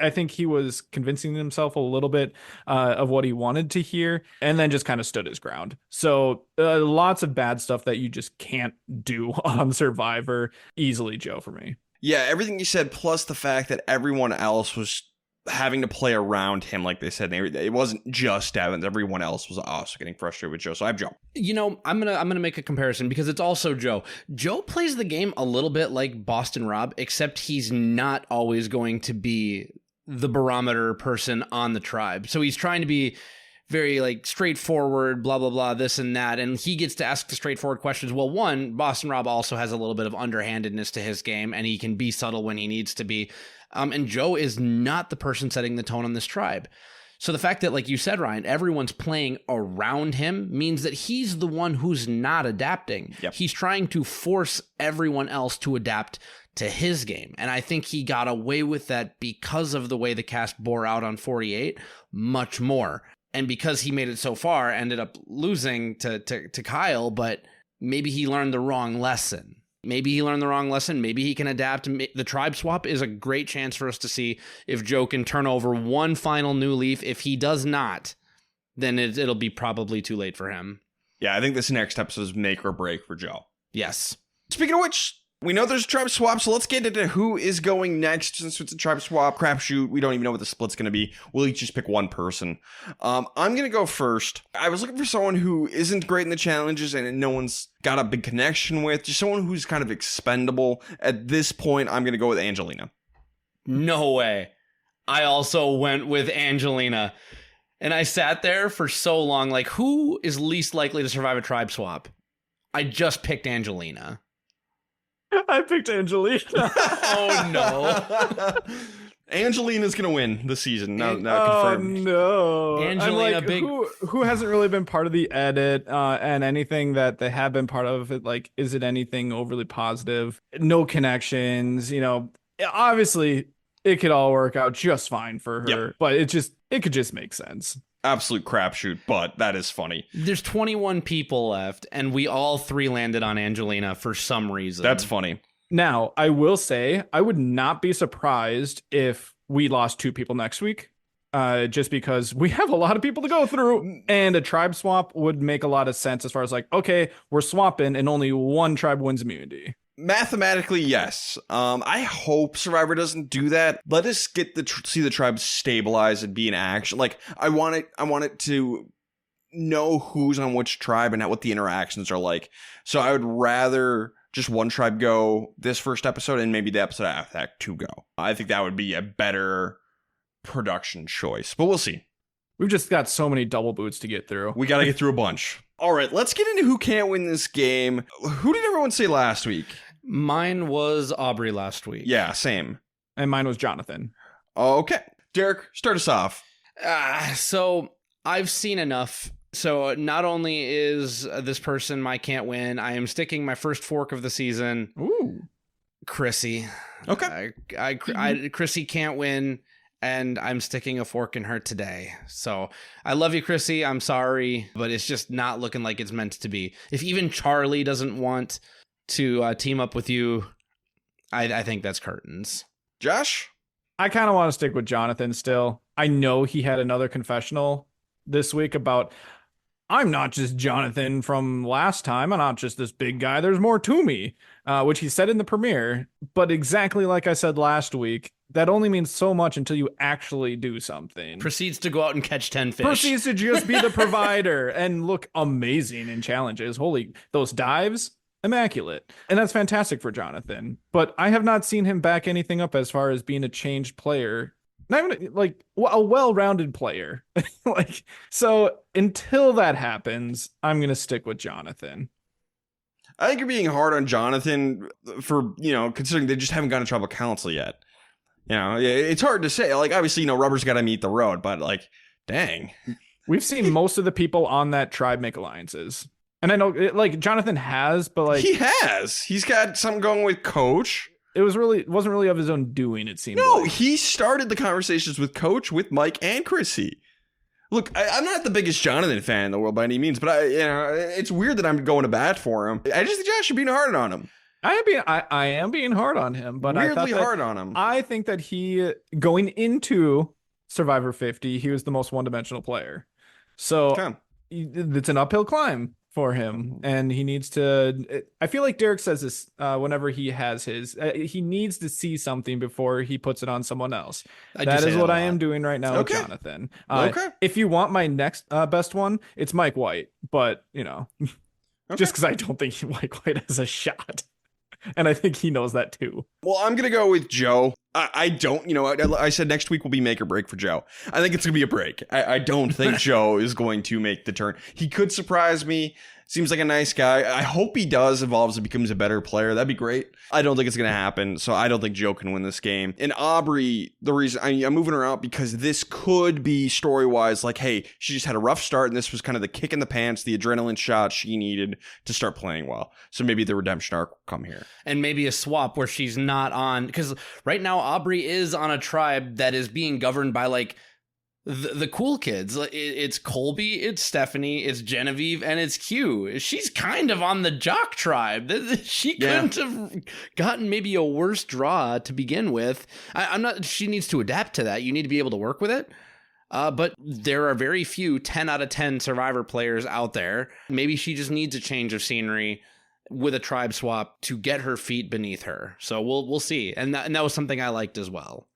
I think he was convincing himself a little bit of what he wanted to hear, and then just kind of stood his ground. So lots of bad stuff that you just can't do on Survivor. Easily Joe for me. Yeah, everything you said, plus the fact that everyone else was having to play around him, like they said. It wasn't just Devens. Everyone else was also getting frustrated with Joe. So I have Joe. I'm gonna make a comparison because it's also Joe. Joe plays the game a little bit like Boston Rob, except he's not always going to be the barometer person on the tribe. So he's trying to be very straightforward, blah, blah, blah, this and that. And he gets to ask the straightforward questions. Well, one, Boston Rob also has a little bit of underhandedness to his game, and he can be subtle when he needs to be. And Joe is not the person setting the tone on this tribe. So the fact that, like you said, Ryan, everyone's playing around him means that he's the one who's not adapting. Yep. He's trying to force everyone else to adapt to his game. And I think he got away with that because of the way the cast bore out on 48 much more. And because he made it so far, ended up losing to Kyle, but maybe he learned the wrong lesson. Maybe he can adapt. The tribe swap is a great chance for us to see if Joe can turn over one final new leaf. If he does not, then it'll be probably too late for him. Yeah, I think this next episode is make or break for Joe. Yes. Speaking of which, we know there's a tribe swap, so let's get into who is going next. Since it's a tribe swap, crapshoot, we don't even know what the split's going to be. We'll each just pick one person. I'm going to go first. I was looking for someone who isn't great in the challenges and no one's got a big connection with. Just someone who's kind of expendable. At this point, I'm going to go with Angelina. No way. I also went with Angelina. And I sat there for so long, like, who is least likely to survive a tribe swap? I just picked Angelina. I picked Angelina. Oh, no. Angelina's going to win the season. Now confirmed. No. Angelina, like, big... Who hasn't really been part of the edit, and anything that they have been part of, it, like, is it anything overly positive? No connections, obviously it could all work out just fine for her, yep. But it could just make sense. Absolute crapshoot, but that is funny. There's 21 people left, and we all three landed on Angelina for some reason. That's funny. Now, I will say, I would not be surprised if we lost 2 people next week, just because we have a lot of people to go through, and a tribe swap would make a lot of sense as far as like, okay, we're swapping, and only one tribe wins immunity. Mathematically, yes. I hope Survivor doesn't do that. Let us get see the tribe stabilize and be in action. Like, I want it to know who's on which tribe and what the interactions are like. So I would rather just one tribe go this first episode and maybe the episode after that 2 go. I think that would be a better production choice, but we'll see. We've just got so many double boots to get through. We got to get through a bunch. All right, let's get into who can't win this game. Who did everyone say last week? Mine was Aubrey last week. Yeah, same. And mine was Jonathan. Okay. Derek, start us off. So I've seen enough. So not only is this person my can't win, I am sticking my first fork of the season. Ooh. Chrissy. Okay. Chrissy can't win, and I'm sticking a fork in her today. So I love you, Chrissy. I'm sorry, but it's just not looking like it's meant to be. If even Charlie doesn't want to team up with you, I think that's curtains. Josh? I kind of want to stick with Jonathan still. I know he had another confessional this week about, I'm not just Jonathan from last time. I'm not just this big guy. There's more to me, which he said in the premiere. But exactly like I said last week, that only means so much until you actually do something. Proceeds to go out and catch 10 fish. Proceeds to just be the provider and look amazing in challenges. Holy, those dives, immaculate. And that's fantastic for Jonathan. But I have not seen him back anything up as far as being a changed player. Not even like a well-rounded player. So until that happens, I'm going to stick with Jonathan. I think you're being hard on Jonathan for, considering they just haven't gotten to tribal council yet. It's hard to say. Like, obviously, rubber's got to meet the road, but like, dang. We've seen most of the people on that tribe make alliances. And I know, Jonathan has, but like... He has. He's got something going with Coach. It wasn't really of his own doing, it seemed. No, like. He started the conversations with Coach, with Mike, and Chrissy. Look, I'm not the biggest Jonathan fan in the world by any means, but it's weird that I'm going to bat for him. I just think Josh should be hard on him. I am being hard on him, but weirdly hard on him. I think that he, going into Survivor 50, he was the most one-dimensional player. So it's an uphill climb for him, and he needs to... I feel like Derek says this whenever he has his... he needs to see something before he puts it on someone else. That is what I am doing right now with Jonathan. If you want my next best one, it's Mike White, but, just because I don't think Mike White has a shot. And I think he knows that too. Well, I'm going to go with Joe. I don't, I said next week will be make or break for Joe. I think it's going to be a break. I don't think Joe is going to make the turn. He could surprise me. Seems like a nice guy. I hope he does evolves and becomes a better player. That'd be great. I don't think it's going to happen, so I don't think Joe can win this game. And Aubrey, the reason I'm moving her out because this could be story-wise like, hey, she just had a rough start, and this was kind of the kick in the pants, the adrenaline shot she needed to start playing well. So maybe the redemption arc will come here. And maybe a swap where she's not on, because right now Aubrey is on a tribe that is being governed by like the cool kids. It's Colby, it's Stephanie, it's Genevieve, and it's Q. She's kind of on the jock tribe. She couldn't have gotten maybe a worse draw to begin with. I'm not. She needs to adapt to that. You need to be able to work with it. But there are very few 10 out of 10 Survivor players out there. Maybe she just needs a change of scenery with a tribe swap to get her feet beneath her. So we'll see. And that was something I liked as well.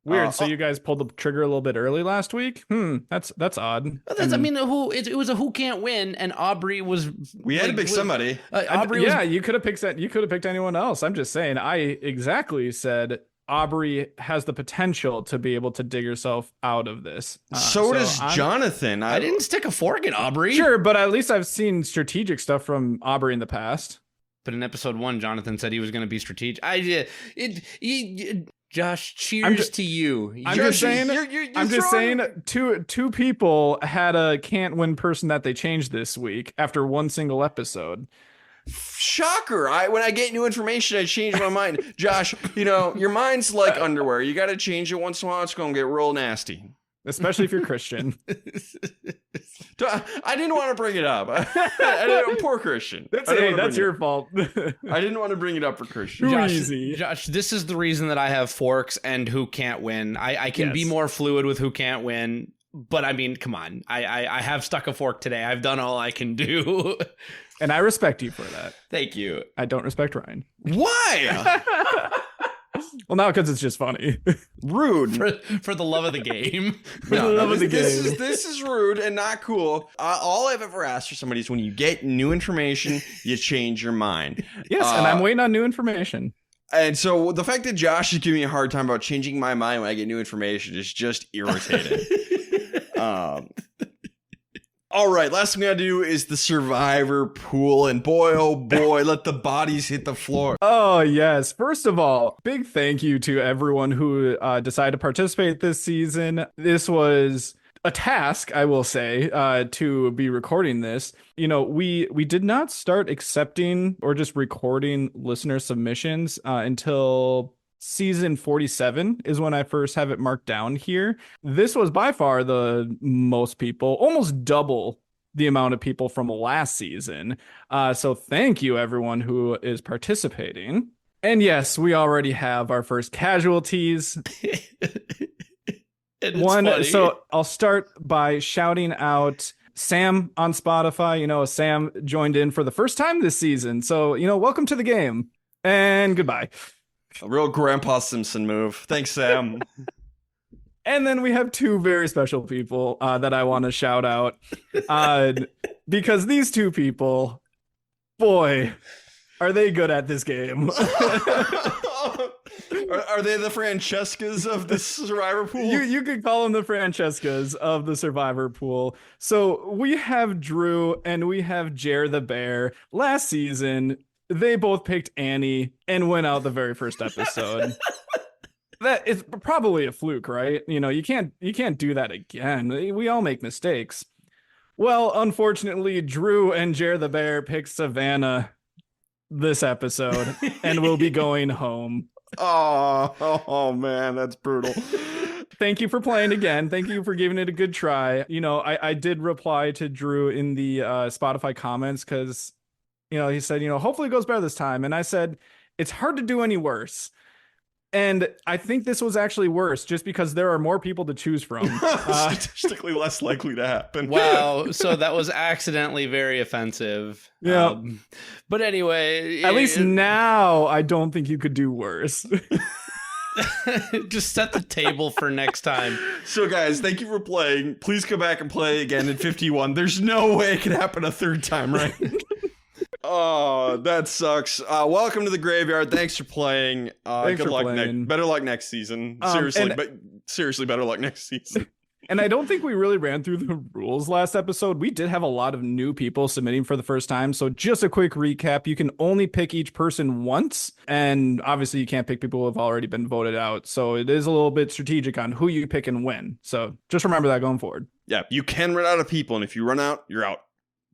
Weird. So you guys pulled the trigger a little bit early last week. That's odd. I mean, it was a who can't win, and Aubrey was. We had to pick somebody. Aubrey, you could have picked that. You could have picked anyone else. I'm just saying. I exactly said Aubrey has the potential to be able to dig herself out of this. So does Jonathan. I didn't stick a fork in Aubrey. Sure, but at least I've seen strategic stuff from Aubrey in the past. But in episode 1, Jonathan said he was going to be strategic. Josh, cheers to you. I'm just saying, two people had a can't win person that they changed this week after one single episode. Shocker. When I get new information, I change my mind. Josh, your mind's like underwear. You got to change it once in a while. It's going to get real nasty. Especially if you're Christian. I didn't want to bring it up. Poor Christian. That's your fault. I didn't want to bring it up for Christian. Josh, this is the reason that I have forks and who can't win. I can be more fluid with who can't win. But I mean, come on. I have stuck a fork today. I've done all I can do. And I respect you for that. Thank you. I don't respect Ryan. Why? Well, now because it's just funny. Rude. For the love of the game. For the love of the game. This is rude and not cool. All I've ever asked for somebody is when you get new information, you change your mind. Yes, and I'm waiting on new information. And so the fact that Josh is giving me a hard time about changing my mind when I get new information is just irritating. All right, last thing we gotta do is the Survivor pool, and boy, oh boy, let the bodies hit the floor. Oh, yes. First of all, big thank you to everyone who decided to participate this season. This was a task, I will say, to be recording this. We did not start accepting or just recording listener submissions until season 47 is when I first have it marked down here. This was by far the most people, almost double the amount of people from last season. So thank you everyone who is participating. And yes, we already have our first casualties. Funny. So I'll start by shouting out Sam on Spotify. Sam joined in for the first time this season. So, welcome to the game and goodbye. A real Grandpa Simpson move. Thanks, Sam. And then we have two very special people that I want to shout out because these two people, boy, are they good at this game. Are they the Francescas of the Survivor pool? You could call them the Francescas of the Survivor pool. So we have Drew and we have Jer the Bear. Last season, they both picked Annie and went out the very first episode. That is probably a fluke, right? You can't do that again. We all make mistakes. Well, unfortunately, Drew and Jer the Bear picked Savannah this episode and will be going home. Oh man, that's brutal. Thank you for playing again. Thank you for giving it a good try. I did reply to Drew in the Spotify comments because he said, hopefully it goes better this time. And I said, it's hard to do any worse. And I think this was actually worse just because there are more people to choose from. Statistically less likely to happen. Wow. So that was accidentally very offensive. Yeah. But anyway. At least now I don't think you could do worse. Just set the table for next time. So guys, thank you for playing. Please come back and play again in 51. There's no way it could happen a third time, right? Oh, that sucks. Welcome to the graveyard. Thanks for playing. Thanks good for luck. playing. Better luck next season. Seriously, better luck next season. And I don't think we really ran through the rules last episode. We did have a lot of new people submitting for the first time. So just a quick recap. You can only pick each person once. And obviously you can't pick people who have already been voted out. So it is a little bit strategic on who you pick and when. So just remember that going forward. Yeah, you can run out of people. And if you run out, you're out.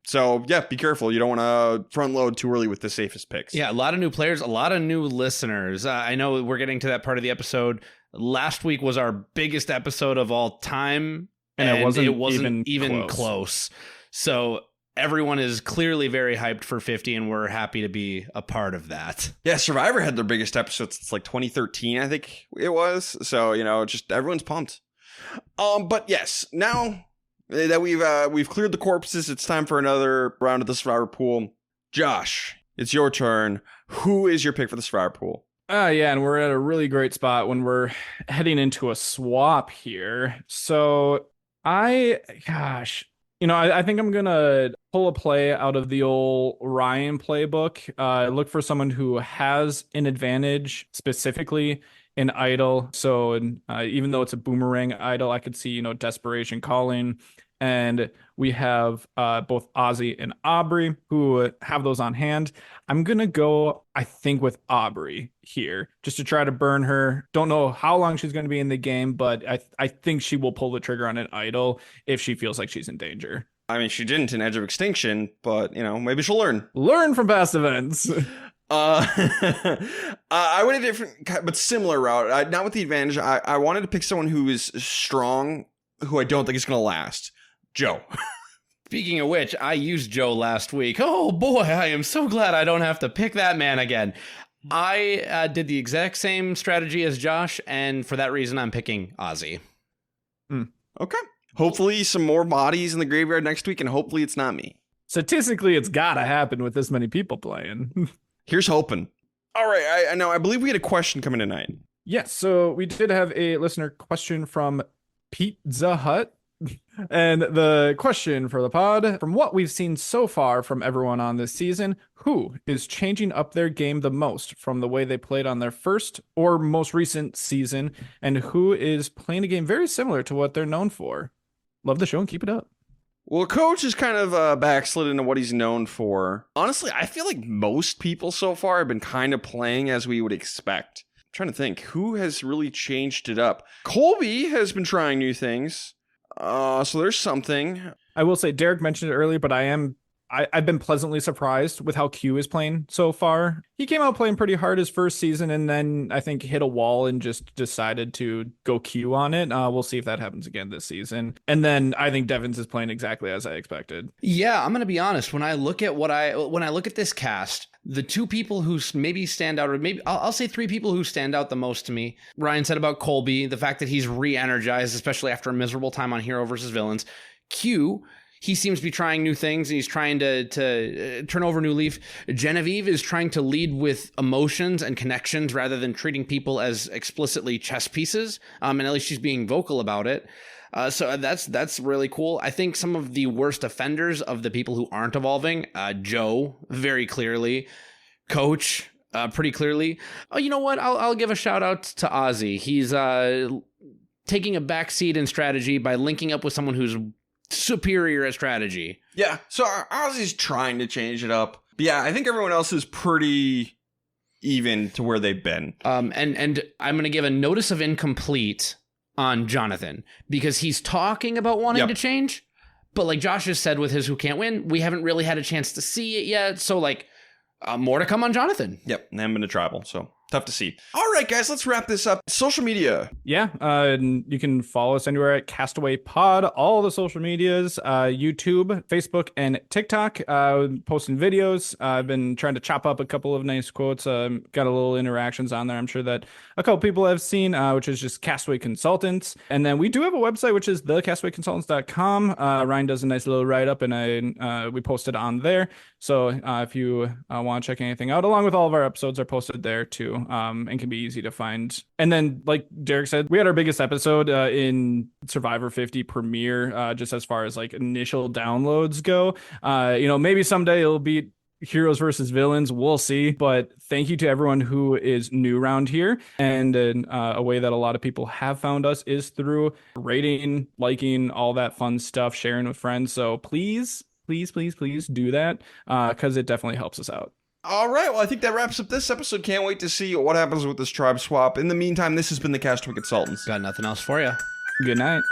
So, yeah, be careful. You don't want to front load too early with the safest picks. Yeah, a lot of new players, a lot of new listeners. I know we're getting to that part of the episode. Last week was our biggest episode of all time, and it wasn't even close. So everyone is clearly very hyped for 50, and we're happy to be a part of that. Yeah, Survivor had their biggest episode since like 2013, I think it was. So, just everyone's pumped. But yes, now that we've cleared the corpses, it's time for another round of the Survivor pool. Josh, it's your turn. Who is your pick for the Survivor pool? Yeah, and we're at a really great spot when we're heading into a swap here. So I think I'm going to pull a play out of the old Ryan playbook. Look for someone who has an advantage, specifically an idol. So even though it's a boomerang idol, I could see, desperation calling. And we have both Ozzy and Aubrey who have those on hand. I'm going to go, I think, with Aubrey here just to try to burn her. Don't know how long she's going to be in the game, but I think she will pull the trigger on an idol if she feels like she's in danger. I mean, she didn't in Edge of Extinction, but, maybe she'll learn. Learn from past events. I went a different but similar route. Not with the advantage. I wanted to pick someone who is strong, who I don't think is going to last. Joe. Speaking of which, I used Joe last week. Oh boy, I am so glad I don't have to pick that man again. I did the exact same strategy as Josh, and for that reason, I'm picking Ozzy. Okay. Hopefully some more bodies in the graveyard next week, and hopefully it's not me. Statistically, it's got to happen with this many people playing. Here's hoping. All right, I believe we had a question coming tonight. Yes, so we did have a listener question from Pizza Hut. And the question for the pod, from what we've seen so far from everyone on this season, who is changing up their game the most from the way they played on their first or most recent season, and who is playing a game very similar to what they're known for? Love the show and keep it up. Well, Coach is kind of backslid into what he's known for. Honestly, I feel like most people so far have been kind of playing as we would expect. I'm trying to think, who has really changed it up? Colby has been trying new things. So there's something. I will say Derek mentioned it earlier, but I've been pleasantly surprised with how Q is playing so far. He came out playing pretty hard his first season, and then I think hit a wall and just decided to go Q on it. We'll see if that happens again this season. And then I think Devins is playing exactly as I expected. Yeah, I'm gonna be honest. When I look at this cast, the two people who maybe stand out, or maybe I'll say three people who stand out the most to me. Ryan said about Colby, the fact that he's re-energized, especially after a miserable time on Hero versus Villains. Q, he seems to be trying new things, and he's trying to turn over a new leaf. Genevieve is trying to lead with emotions and connections rather than treating people as explicitly chess pieces. And at least she's being vocal about it. So that's really cool. I think some of the worst offenders of the people who aren't evolving, Joe, very clearly, Coach, pretty clearly. Oh, you know what? I'll give a shout out to Ozzy. He's taking a backseat in strategy by linking up with someone who's superior at strategy. Yeah, so Ozzy's trying to change it up. But yeah, I think everyone else is pretty even to where they've been. And I'm going to give a notice of incomplete on Jonathan, because he's talking about wanting to change, but like Josh has said with his Who Can't Win, we haven't really had a chance to see it yet. So like more to come on Jonathan. Yep, and haven't been to tribal, so tough to see. All right, guys, let's wrap this up. Social media. Yeah, you can follow us anywhere at Castaway Pod, all the social medias, YouTube, Facebook, and TikTok, posting videos. I've been trying to chop up a couple of nice quotes, got a little interactions on there. I'm sure that a couple people have seen, which is just Castaway Consultants. And then we do have a website, which is thecastawayconsultants.com. Ryan does a nice little write-up, and we posted on there. So if you want to check anything out, along with all of our episodes are posted there too. And can be easy to find. And then, like Derek said, we had our biggest episode in Survivor 50 premiere, just as far as like initial downloads go. Maybe someday it'll beat heroes versus villains, we'll see. But thank you to everyone who is new around here. And a way that a lot of people have found us is through rating, liking, all that fun stuff, sharing with friends. So please do that because it definitely helps us out. All right, well, I think that wraps up this episode. Can't wait to see what happens with this tribe swap. In the meantime, this has been the Castaway Consultants. Got nothing else for you. Good night.